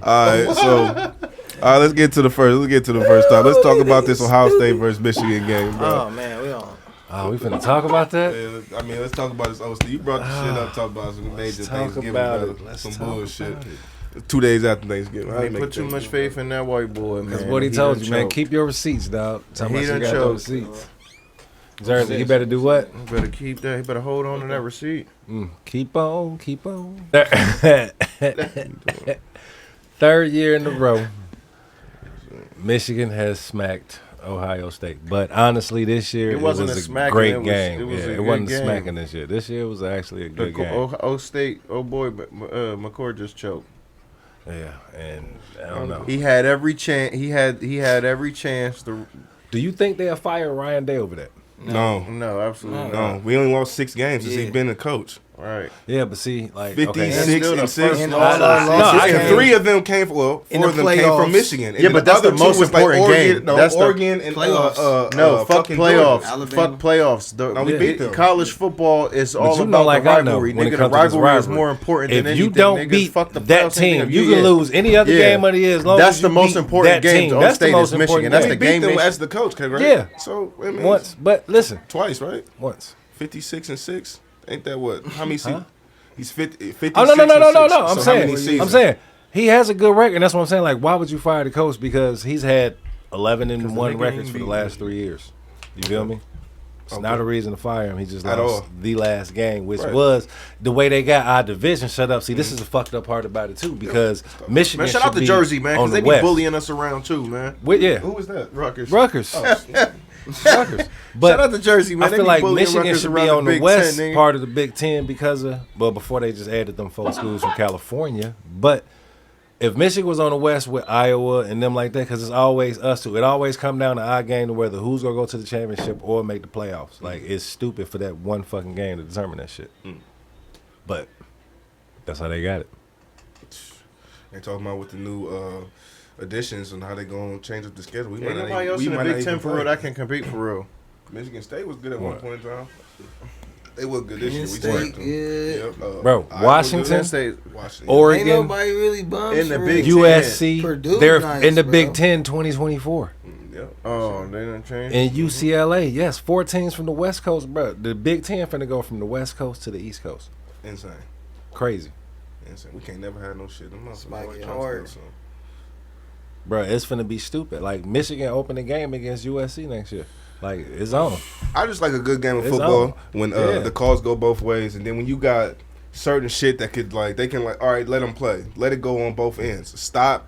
All right, so let's get to the first. Let's get to the first time. Let's talk about this Ohio State versus Michigan game, bro. Oh man, we on. Oh, we finna talk about that? Yeah, I mean, let's talk about this. You brought the shit up. Talk about some major Thanksgiving, some bullshit. 2 days after Thanksgiving. He put too much faith in that white boy, man. That's what he told you, man. Keep your receipts, dog. Tell me you got those receipts. Jersey, he better do what? He better keep that. He better hold on to that receipt. Keep on. Third year in a row, Michigan has smacked Ohio State. But honestly, this year it was a great game. It wasn't smacking this year. This year was actually a good game. Ohio State, McCord just choked. Yeah, and I don't know. He had every chance. He had every chance to. Do you think they'll fire Ryan Day over that? No, absolutely not. No, we only lost 6 games since he's been a coach. Right. Yeah, but see, like 56 and 6. And And 3 of them came from 4 of them came from Michigan. And but that's the most important game. That's Oregon and playoffs. Fuck playoffs. Fuck playoffs. We beat them. College football is all you about know, like the I know, rivalry. when it Nigga, the comes to this rivalry is rivalry, more important than if anything. you don't Nigga, beat fuck the that playoffs, team, nigga. you can lose any other game of the year as long That's as the you most beat important that game team. to That's State the most is Michigan. important That's We the beat game them they as the coach, right? Yeah. So I mean, once, but listen, twice, right? once. 56 and 6. Ain't that what? How many seasons? He's 56. Oh no! I'm So how many saying seasons? he has a good record. That's what I'm saying. Like, why would you fire the coach? Because he's had 11-1 records for the last 3 years. You feel me? It's not a reason to fire him. He just lost the last game, which was the way they got our division shut up. See, this is the fucked up part about it too, because Michigan. Man, shout out to Jersey, man, because they be West. bullying us around too, man. Who was that? Rutgers. Rutgers. Rutgers. But Shout out to Jersey, man. I They feel be like bullying Michigan Rutgers should be around on the Big west Ten, nigga. part of the Big Ten because of, well, before they just added them 4 schools from California. But if Michigan was on the west with Iowa and them like that, because it's always us two, it always come down to our game to whether who's going to go to the championship or make the playoffs. Like, it's stupid for that one fucking game to determine that shit. But that's how they got it. They talking about with the new additions and how they gonna change up the schedule. Ain't nobody else in the Big Ten for real that can compete for real. Michigan State was good at one point in time. They were good this year. We State, swept them. yeah. Bro, Washington, Washington. Oregon, Ain't nobody really bums In the for Big it. USC, Purdue they're nice, in the bro. Big Ten 2024. Oh, they didn't change. And UCLA, yes, 4 teams from the West Coast, bro. The Big Ten finna go from the West Coast to the East Coast. Insane. Crazy. Insane. We can't never have no shit. Them motherfuckers might always get trying to hard. steal something. Bro, it's finna be stupid. Like, Michigan open the game against USC next year. Like, it's on. I just like a good game of It's football on. when Yeah. the calls go both ways, and then when you got certain shit that could like they can like, all right, let them play, let it go on both ends. Stop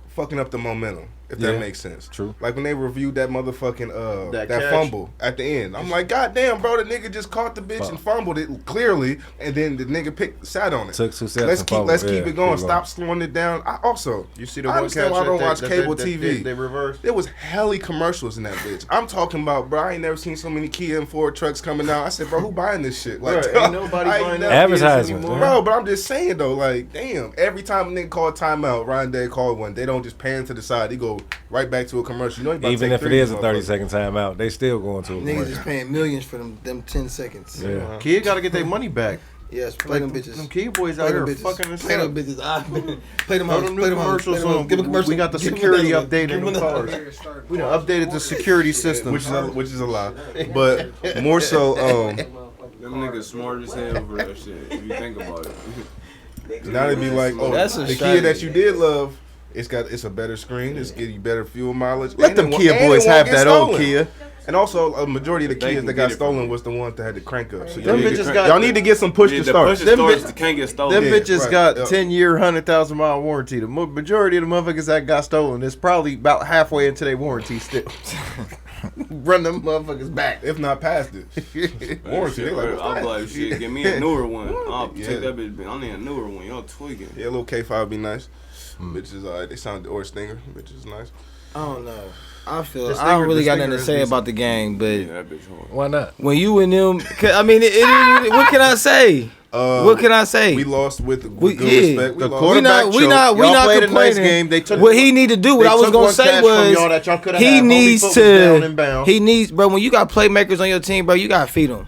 fucking up the momentum. If that Yeah. makes sense. True. Like when they reviewed that motherfucking That that catch. fumble at the end. I'm like, God damn, bro, the nigga just caught the bitch and fumbled it clearly, and then the nigga sat on it. Took 2 steps Let's and keep fumbled. keep Yeah, it going. keep Stop slowing it down. I also You see the I one understand catch why I don't that watch they- cable that TV. They reversed. There was helly commercials in that bitch. I'm talking about, bro. I ain't never seen so many Kia and Ford trucks coming out. I said, bro, who buying this shit? Like, Bro, ain't nobody I ain't buying never- that Advertisements, anymore. man. Bro, but I'm just saying though, like, damn. Every time a nigga call a timeout, Ryan Day called one. They don't just pan to the side. They go right back to a commercial. You know, he about to Even take if it 3 is a of 30-second timeout, they still going to a Niggas commercial. just paying millions for them 10 seconds. Yeah. Kid got to get their money back. Yes, play them bitches. Them kid boys Play out them here bitches. fucking us Play them up. bitches. Play them Throw out. them new Play them out. commercials on. Give a commercial. We got the Give 'em security another one. update Give in 'em the another cars. one. We done updated the security system. which is a lie. But more so, Them niggas smart as hell for that shit. If you think about it. now they be like, oh, That's a the strategy. Kia that you did love, it's a better screen. It's getting you better fuel mileage. Let and them it won't- Kia and it boys won't have get that old stolen. Kia. And also, a majority of the They Kias can that get got it stolen from- was the ones that had the crank up. So Them y'all, bitches need, got- y'all need to get some push Yeah, to the start. push Them stores bit- can't get stolen. Them Yeah, bitches right, got yeah. 10-year, 100,000-mile warranty. The majority of the motherfuckers that got stolen is probably about halfway into their warranty still. Run them motherfuckers back. If not past it. Warranty. They like, what's I'm that? like, shit, give me a newer one. I'll Yeah. take that bitch. I need a newer one. Y'all tweaking. Yeah, a little K5 would be nice. Bitches, they sound or Stinger. Bitches nice. I don't know. I feel The I don't really stinger got nothing to is say decent. about the game, but Yeah, that bitch hard. Why not? when you and them, I mean, what can I say? What can I say? We lost with We- good yeah. respect. We The lost. quarterback we not Y'all played a nice complaining. game. They took What he need to do, what they I was took gonna one say catch from y'all was that y'all coulda he had. Holy needs foot was down and to bound. he needs, bro. When you got playmakers on your team, bro, you gotta feed them.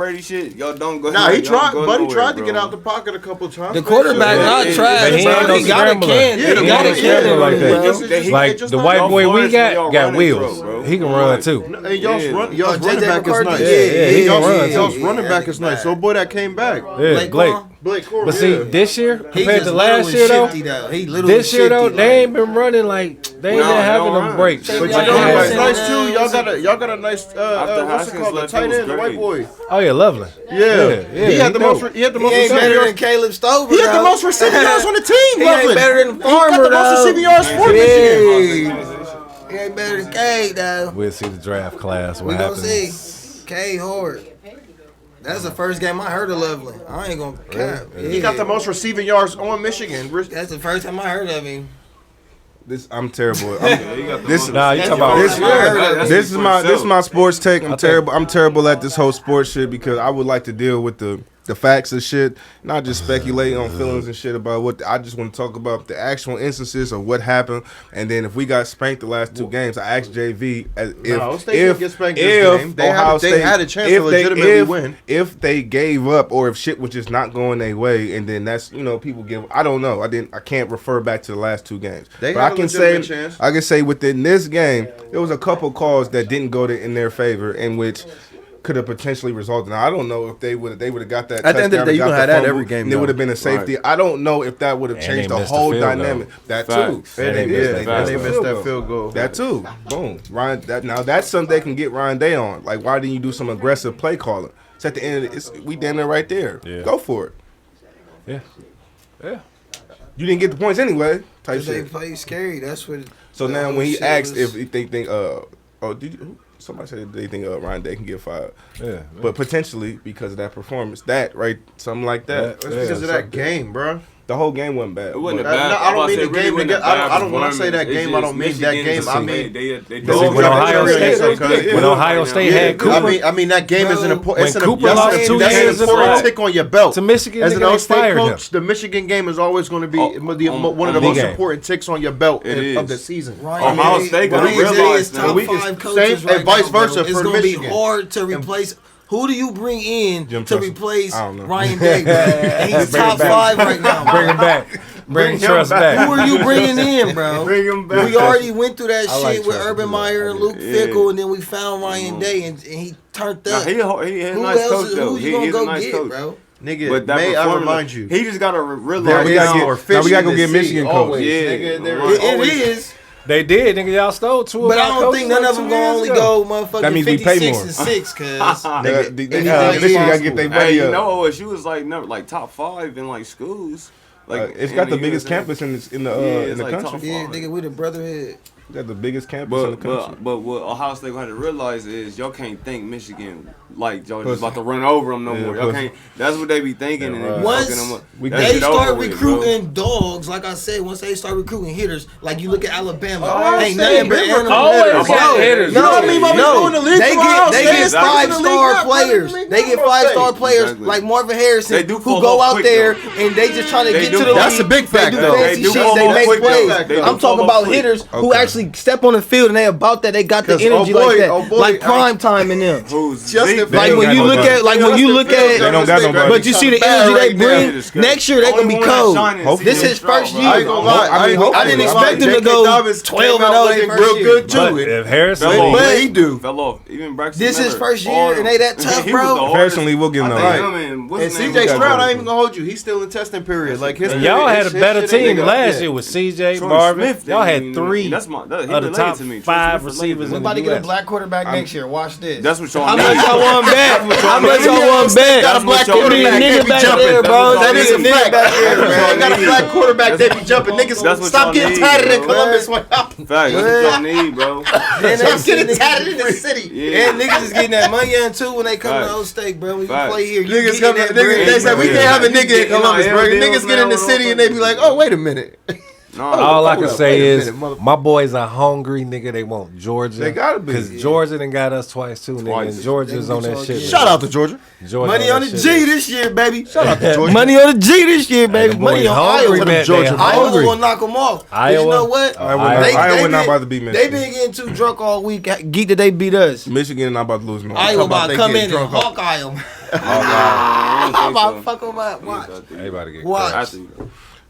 Brady shit, y'all don't go. Nah, he y'all tried. go Buddy nowhere, tried to bro. get out the pocket a couple of times. The quarterback Yeah, not yeah, trash, but he ain't bro. no He got a scrambler. can. Yeah, He he got a ain't no can. scrambler like Like the white boy we got wheels. He can run too. And y'all's running JJ back is McCarthy? nice. Yeah, he can run Y'all's too. running back is nice. So boy that came back. Yeah, Blake. Blake Corum. But see, this year He compared just to last literally year though, shifty, He literally this year though shifty, they ain't been running like they ain't been having them breaks. But But you you know know what's what's nice too? Y'all got a nice After what's it Haskins called? The left, tight it was end, the white great. boy. Oh yeah, Loveland. Yeah. He had the most He ain't receiving better than yards. Caleb Stover. He had the though. most receiving yards on the team. He ain't better than He got Farmer, the most though. receiving yards for Michigan. He ain't better than K, though. We'll see the draft class. We What gonna happens? see. K hard. That's the first game I heard of Loveland. I ain't gonna cap. He got the most receiving yards on Michigan. That's the first time I heard of him. I'm terrible. This Nah, you talking about This is my sports take. I'm terrible at this whole sports shit because I would like to deal with the facts of shit, not just speculate on feelings and shit about what. I just want to talk about the actual instances of what happened. And then if we got spanked the last two games, I asked JV State didn't get spanked this game. They had a chance to legitimately win. If they gave up or if shit was just not going their way, and then that's people give. I don't know. I can't refer back to the last two games. They but had I a can legitimate say chance. I can say within this game there was a couple calls that didn't go in their favor, in which could have potentially resulted. Now I don't know if they would have got that. At the end of the day, you gonna have that every fumble, game. and it would have been a safety. Right. I don't know if that would have And changed they the missed the whole field dynamic. goal. That Facts. too. And they missed that field goal. That too. Boom. Ryan. Now that's something they can get Ryan Day on. Like, why didn't you do some aggressive play calling? It's at the end of it. We down there right there. Yeah. Go for it. Yeah. You didn't get the points anyway. Type They shit. play scary. That's what. So the now whole when he shit asked was- if they think did you? Somebody said they think Ryan Day can get fired. Yeah. But potentially because of that performance, something like that. That's because of that game, bro. The whole game wasn't bad. It wasn't But- a bad. I don't mean the It really game. wasn't a I bad don't. When I say that performance. game, I don't mean It's that just game. I Michigan, mean. they When Ohio State- when Ohio State had Cooper, I mean that game is an important. When Cooper lost 2 that's years an in a important row tick on your belt. to Michigan, As an nigga, they State fired him. coach, the Michigan game is always going to be one of the the most game. important ticks on your belt It of is. the season. Ohio State gotta Ryan Day realize is now. top We can 5 coaches same- right and vice now, bro. versa It's for gonna Michigan. be hard to replace. Who do you bring in Jim to Tressel. replace I don't know. Ryan Day? Bro? He's Bring top him back. 5 right now. Bring him back. Bring him Trust back. back. Who are you bringing in, bro? Bring him back. We already went through that I shit like with Trust. Urban Meyer and Luke Yeah. Fickle, and then we found Ryan Day, and he turned Nah, up. he a Who nice else? coach though. Who you gonna He's a go nice get, coach. bro? Nigga, But that may I performance- remind you? he just gotta Now realize. we gotta Now get we're Michigan coach. always, Yeah. nigga. There Right. is It always- is, They did, nigga. Y'all stole 2 of but our I don't coaches think none like of them 2 gonna years only ago. go motherfucking That means we pay 56 more. and 6, cause Michigan got to get their Hey, money you up. know OSU was like top 5 in like schools. Like It's got the in biggest USA. campus in Yeah, the it's like country. top yeah, five. nigga, we the brotherhood. Got the biggest campus in the country. But what Ohio State had to realize is y'all can't think Michigan like y'all just about to run over them no Yeah, more. Y'all pussy. can't. That's what they be thinking. Yeah, and right. they be Once fucking them up. we That get- They shit start over with, bro. recruiting dogs, like I said. Once they start recruiting hitters, like you look at Alabama, Ohio ain't State nothing but never animal always hitters. got hitters. No, You know what I mean by me going to league they from get Ohio they State? get Exactly. 5-star League players. up, They get Ohio 5-star State. players Exactly. like Marvin Harrison, They do who fall go off out quick, there though. and they just trying to They get do to the fall- league. That's a big fact, They do though. fancy They do shit. fall They off make quick, though. plays. They do I'm fall talking off about quick. hitters who actually step on the field and they about that. They got the 'Cause, energy oh boy, like that, oh boy, like prime time in them. Who's Justin Zeke? Like ain't when got you no look body. at, like when you look They don't at, got nobody. but you see the Bad energy they right now. bring. Next year they gonna be cold. This his first year. I ain't gonna lie. I mean, I didn't hopefully. expect him to go 12-0 looking their real first year. good But too. if Harrison, Fell off. But- he do. Fell off. Even Braxton This his Miller, first year, all and they that tough, he bro. was the hardest. Personally, we'll give him I that. think Right. him and what's And his name? CJ got Stroud, good. I ain't even gonna hold you. He's still in testing period. Like his and y'all had a better team last year. year with CJ, Troy Marvin. Smith, Y'all had he 3 related of the top to me. Troy 5 Smith related receivers to in me. About to the get a U.S. black quarterback next year. Watch this. That's what y'all How need. much y'all want bet? How much y'all want bet? Got a black That's what y'all quarterback. need. They Niggas be back jumping. there, bro. That is a Niggas fact. back there, That's what man. y'all Got a need. black quarterback. They be jumping. That's Niggas what stop y'all getting need, tatted in bro. Columbus. Facts. That's what y'all need, bro. Stop getting tatted in the city. Yeah. And niggas is getting that money in too when they come to Facts. Old State, bro. When you Facts. play here, you Niggas getting come. that Niggas, bread. they said we Yeah. can't have a nigga in Getting Columbus, our bro. deals Niggas get in the now city and and they be like, oh wait a minute. No, All I can Hold up, say wait a is minute, mother- my boys are hungry, nigga. They want Georgia. They gotta be. Because Georgia done got us twice too, nigga. Twice. And Georgia's They on beat that y'all shit. again. Shout out to Georgia. Georgia Money on the that G shit. this year, baby. Shout out to Georgia. Money on the G this year, baby. the Money boys on hungry, Iowa. man. They Georgia Iowa hungry. gonna knock them off. But Iowa. you know what? Iowa not been- about to beat They Michigan. been getting too drunk all week. Geek that they beat us. Michigan not about to lose no. Iowa about they to come get in and drunk off. Hawkeye them. I I'm don't about to think fuck them up. Watch. Everybody get Watch. so.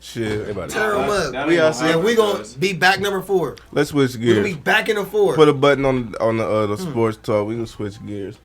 Shit. They about to- Tear them up. That We ain't all gonna see. And we happen, gonna cuz. be back number 4. Let's switch We gonna be gears. back in the 4. Put a button on the sports talk. We can switch gears.